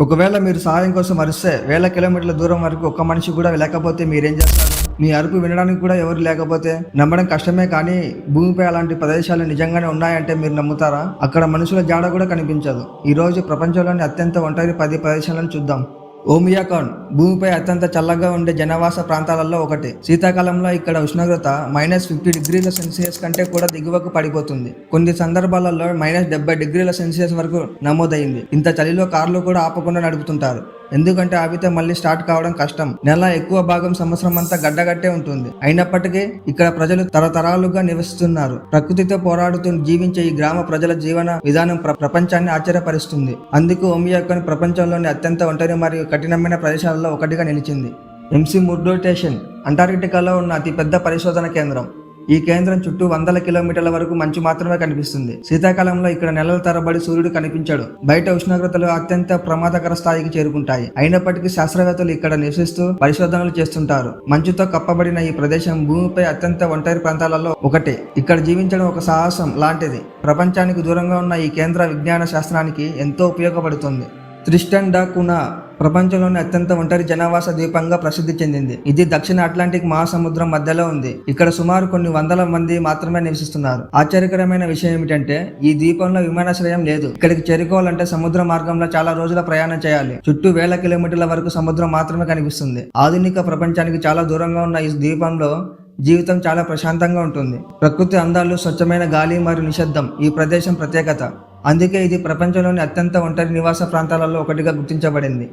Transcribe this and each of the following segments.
ఒకవేళ మీరు సహాయం కోసం అరిస్తే వేల కిలోమీటర్ల దూరం వరకు ఒక్క మనిషి కూడా లేకపోతే మీరేం చేస్తారు? మీ అరుపు వినడానికి కూడా ఎవరు లేకపోతే నమ్మడం కష్టమే. కానీ భూమిపై అలాంటి ప్రదేశాలు నిజంగానే ఉన్నాయంటే మీరు నమ్ముతారా? అక్కడ మనుషుల జాడ కూడా కనిపించదు. ఈ రోజు ప్రపంచంలోని అత్యంత ఒంటరి 10 ప్రదేశాలను చూద్దాం. ఓమియాకాన్ భూమిపై అత్యంత చల్లగా ఉండే జనవాస ప్రాంతాలలో ఒకటి. శీతాకాలంలో ఇక్కడ ఉష్ణోగ్రత -50°C కంటే కూడా దిగువకు పడిపోతుంది. కొన్ని సందర్భాలలో -70°C వరకు నమోదైంది. ఇంత చలిలో కార్లు కూడా ఆపకుండా నడుపుతుంటారు. ఎందుకంటే ఆపితే మళ్ళీ స్టార్ట్ కావడం కష్టం. నెల ఎక్కువ భాగం సంవత్సరం అంతా గడ్డగట్టే ఉంటుంది. అయినప్పటికీ ఇక్కడ ప్రజలు తరతరాలుగా నివసిస్తున్నారు. ప్రకృతితో పోరాడుతూ జీవించే ఈ గ్రామ ప్రజల జీవన విధానం ప్రపంచాన్ని ఆశ్చర్యపరుస్తుంది. అందుకు ఓమియాకాన్ ప్రపంచంలోని అత్యంత ఒంటరి మరియు కఠినమైన ప్రదేశాలలో ఒకటిగా నిలిచింది. McMurdo స్టేషన్ అంటార్కిటికాలో ఉన్న అతిపెద్ద పరిశోధన కేంద్రం. ఈ కేంద్రం చుట్టూ 100 కిలోమీటర్ల వరకు మంచు మాత్రమే కనిపిస్తుంది. శీతాకాలంలో ఇక్కడ నెలల తరబడి సూర్యుడు కనిపించడు. బయట ఉష్ణోగ్రతలు అత్యంత ప్రమాదకర స్థాయికి చేరుకుంటాయి. అయినప్పటికీ శాస్త్రవేత్తలు ఇక్కడ నివసిస్తూ పరిశోధనలు చేస్తుంటారు. మంచుతో కప్పబడిన ఈ ప్రదేశం భూమిపై అత్యంత ఒంటరి ప్రాంతాలలో ఒకటి. ఇక్కడ జీవించడం ఒక సాహసం లాంటిది. ప్రపంచానికి దూరంగా ఉన్న ఈ కేంద్ర విజ్ఞాన శాస్త్రానికి ఎంతో ఉపయోగపడుతుంది. ట్రిస్టన్ డా కునా ప్రపంచంలోని అత్యంత ఒంటరి జనావాస ద్వీపంగా ప్రసిద్ధి చెందింది. ఇది దక్షిణ అట్లాంటిక్ మహాసముద్రం మధ్యలో ఉంది. ఇక్కడ సుమారు కొన్ని వందల మంది మాత్రమే నివసిస్తున్నారు. ఆశ్చర్యకరమైన విషయం ఏమిటంటే ఈ ద్వీపంలో విమానాశ్రయం లేదు. ఇక్కడికి చేరుకోవాలంటే సముద్ర మార్గంలో చాలా రోజుల ప్రయాణం చేయాలి. చుట్టూ వేల కిలోమీటర్ల వరకు సముద్రం మాత్రమే కనిపిస్తుంది. ఆధునిక ప్రపంచానికి చాలా దూరంగా ఉన్న ఈ ద్వీపంలో జీవితం చాలా ప్రశాంతంగా ఉంటుంది. ప్రకృతి అందాలు, స్వచ్ఛమైన గాలి మరియు నిశ్శబ్దం ఈ ప్రదేశం ప్రత్యేకత. అందుకే ఇది ప్రపంచంలోని అత్యంత ఒంటరి నివాస ప్రాంతాలలో ఒకటిగా గుర్తించబడింది.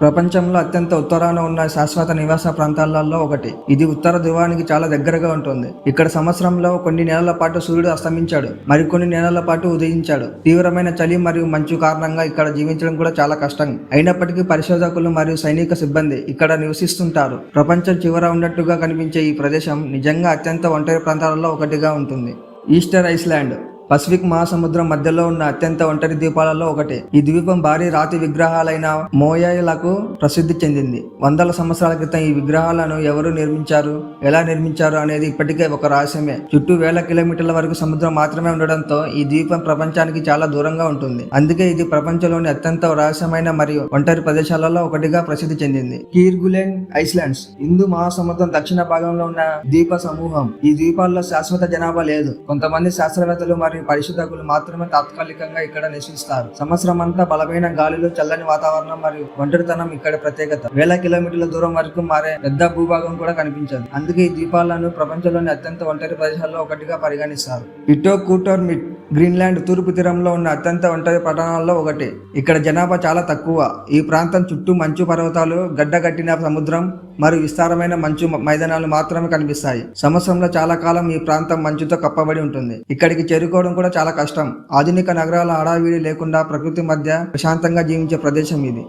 ప్రపంచంలో అత్యంత ఉత్తరాన ఉన్న శాశ్వత నివాస ప్రాంతాలలో ఒకటి. ఇది ఉత్తర ధ్రువానికి చాలా దగ్గరగా ఉంటుంది. ఇక్కడ సంవత్సరంలో కొన్ని నెలల పాటు సూర్యుడు అస్తమించాడు, మరికొన్ని నెలల పాటు ఉదయించాడు. తీవ్రమైన చలి మరియు మంచు కారణంగా ఇక్కడ జీవించడం కూడా చాలా కష్టం. అయినప్పటికీ పరిశోధకులు మరియు సైనిక సిబ్బంది ఇక్కడ నివసిస్తుంటారు. ప్రపంచం చివర ఉన్నట్టుగా కనిపించే ఈ ప్రదేశం నిజంగా అత్యంత ఒంటరి ప్రాంతాలలో ఒకటిగా ఉంటుంది. ఈస్టర్ ఐస్లాండ్ పసిఫిక్ మహాసముద్రం మధ్యలో ఉన్న అత్యంత ఒంటరి ద్వీపాలలో ఒకటి. ఈ ద్వీపం భారీ రాతి విగ్రహాలైన మోయాయిలకు ప్రసిద్ధి చెందింది. వందల సంవత్సరాల క్రితం ఈ విగ్రహాలను ఎవరు నిర్మించారు, ఎలా నిర్మించారు అనేది ఇప్పటికే ఒక రహస్యమే. చుట్టూ వేల కిలోమీటర్ల వరకు సముద్రం మాత్రమే ఉండడంతో ఈ ద్వీపం ప్రపంచానికి చాలా దూరంగా ఉంటుంది. అందుకే ఇది ప్రపంచంలోని అత్యంత రహస్యమైన మరియు ఒంటరి ప్రదేశాలలో ఒకటిగా ప్రసిద్ధి చెందింది. కీర్గులెన్ ఐస్లాండ్స్ హిందూ మహాసముద్రం దక్షిణ భాగంలో ఉన్న ద్వీప సమూహం. ఈ ద్వీపాల్లో శాశ్వత జనాభా లేదు. కొంతమంది శాస్త్రవేత్తలు మరియు పరిశోధకులు మాత్రమే తాత్కాలికంగా ఇక్కడ నివసిస్తారు. సంవత్సరం అంతా బలమైన గాలులు, చల్లని వాతావరణం మరియు ఒంటరితనం ఇక్కడ ప్రత్యేకత. వేల కిలోమీటర్ల దూరం వరకు మారే పెద్ద భూభాగం కూడా కనిపించదు. అందుకే ఈ ద్వీపాలను ప్రపంచంలోని అత్యంత ఒంటరి ప్రదేశాల్లో ఒకటిగా పరిగణిస్తారు. ఇటోకూటోర్మిట్ గ్రీన్లాండ్ తూర్పు తీరంలో ఉన్న అత్యంత ఒంటరి పట్టణాల్లో ఒకటి. ఇక్కడ జనాభా చాలా తక్కువ. ఈ ప్రాంతం చుట్టూ మంచు పర్వతాలు, గడ్డగట్టిన సముద్రం మరియు విస్తారమైన మంచు మైదానాలు మాత్రమే కనిపిస్తాయి. సంవత్సరంలో చాలా కాలం ఈ ప్రాంతం మంచుతో కప్పబడి ఉంటుంది. ఇక్కడికి చేరుకోవడం కూడా చాలా కష్టం. ఆధునిక నగరాల హడావిడి లేకుండా ప్రకృతి మధ్య ప్రశాంతంగా జీవించే ప్రదేశం ఇది.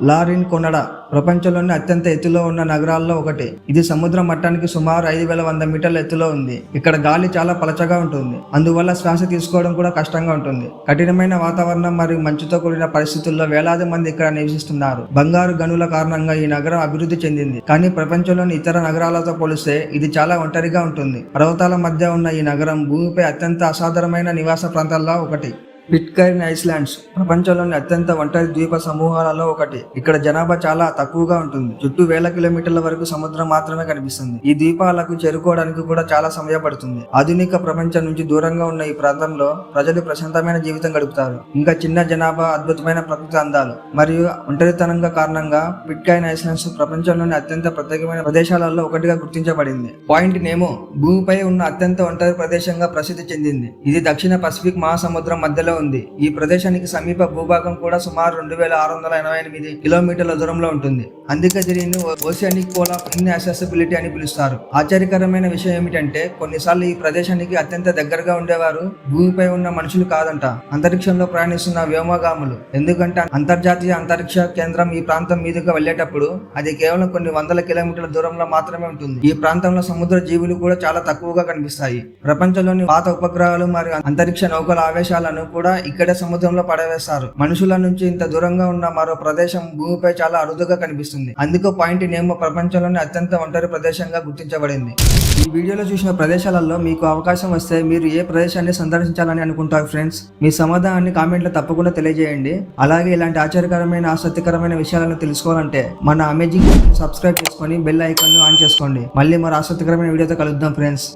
లారిన్ కొనడా ప్రపంచంలోని అత్యంత ఎత్తులో ఉన్న నగరాల్లో ఒకటి. ఇది సముద్ర మట్టానికి సుమారు 5100 మీటర్ల ఎత్తులో ఉంది. ఇక్కడ గాలి చాలా పలచగా ఉంటుంది. అందువల్ల శ్వాస తీసుకోవడం కూడా కష్టంగా ఉంటుంది. కఠినమైన వాతావరణం మరియు మంచుతో కూడిన పరిస్థితుల్లో వేలాది మంది ఇక్కడ నివసిస్తున్నారు. బంగారు గనుల కారణంగా ఈ నగరం అభివృద్ధి చెందింది. కానీ ప్రపంచంలోని ఇతర నగరాలతో పోలిస్తే ఇది చాలా ఒంటరిగా ఉంటుంది. పర్వతాల మధ్య ఉన్న ఈ నగరం భూమిపై అత్యంత అసాధారణమైన నివాస ప్రాంతాల్లో ఒకటి. పిట్కైర్న్ ఐస్లాండ్స్ ప్రపంచంలోని అత్యంత ఒంటరి ద్వీప సమూహాలలో ఒకటి. ఇక్కడ జనాభా చాలా తక్కువగా ఉంటుంది. చుట్టూ వేల కిలోమీటర్ల వరకు సముద్రం మాత్రమే కనిపిస్తుంది. ఈ ద్వీపాలకు చేరుకోవడానికి కూడా చాలా సమయం పడుతుంది. ఆధునిక ప్రపంచం నుంచి దూరంగా ఉన్న ఈ ప్రాంతంలో ప్రజలు ప్రశాంతమైన జీవితం గడుపుతారు. ఇంకా చిన్న జనాభా, అద్భుతమైన ప్రకృతి అందాలు మరియు ఒంటరితనంగా కారణంగా పిట్కైర్న్ ఐస్లాండ్స్ ప్రపంచంలోని అత్యంత ప్రత్యేకమైన ప్రదేశాలలో ఒకటిగా గుర్తించబడింది. పాయింట్ నేమో భూమిపై ఉన్న అత్యంత ఒంటరి ప్రదేశంగా ప్రసిద్ధి చెందింది. ఇది దక్షిణ పసిఫిక్ మహాసముద్రం మధ్యలో ఉంది. ఈ ప్రదేశానికి సమీప భూభాగం కూడా సుమారు 2688 కిలోమీటర్ల దూరంలో ఉంటుంది. అందుకే దీనిని ఓషియానిక్ పోల్ ఆఫ్ ఇన్యాక్సెసిబిలిటీ అని పిలుస్తారు. ఆశ్చర్యకరమైన విషయం ఏమిటంటే కొన్నిసార్లు ఈ ప్రదేశానికి అత్యంత దగ్గరగా ఉండేవారు భూమిపై ఉన్న మనుషులు కాదంట, అంతరిక్షంలో ప్రయాణిస్తున్న వ్యోమగాములు. ఎందుకంటే అంతర్జాతీయ అంతరిక్ష కేంద్రం ఈ ప్రాంతం మీదుగా వెళ్లేటప్పుడు అది కేవలం కొన్ని వందల కిలోమీటర్ల దూరంలో మాత్రమే ఉంటుంది. ఈ ప్రాంతంలో సముద్ర జీవులు కూడా చాలా తక్కువగా కనిపిస్తాయి. ప్రపంచంలోని పాత ఉపగ్రహాలు మరియు అంతరిక్ష నౌకల ఆవేశాలను కూడా కూడా ఇక్కడే సముద్రంలో పడవేస్తారు. మనుషుల నుంచి ఇంత దూరంగా ఉన్న మరో ప్రదేశం భూమిపై చాలా అరుదుగా కనిపిస్తుంది. అందుకు పాయింట్ నేమో ప్రపంచంలోని అత్యంత ఒంటరి ప్రదేశంగా గుర్తించబడింది. ఈ వీడియోలో చూసిన ప్రదేశాలలో మీకు అవకాశం వస్తే మీరు ఏ ప్రదేశాన్ని సందర్శించాలని అనుకుంటారు ఫ్రెండ్స్? మీ సమాధానాన్ని కామెంట్లో తప్పకుండా తెలియజేయండి. అలాగే ఇలాంటి ఆశ్చర్యకరమైన ఆసక్తికరమైన విషయాలను తెలుసుకోవాలంటే మన అమేజింగ్ సబ్స్క్రైబ్ చేసుకొని బెల్ ఐకాన్ ఆన్ చేసుకోండి. మళ్ళీ మరో ఆసక్తికరమైన వీడియోతో కలుద్దాం ఫ్రెండ్స్.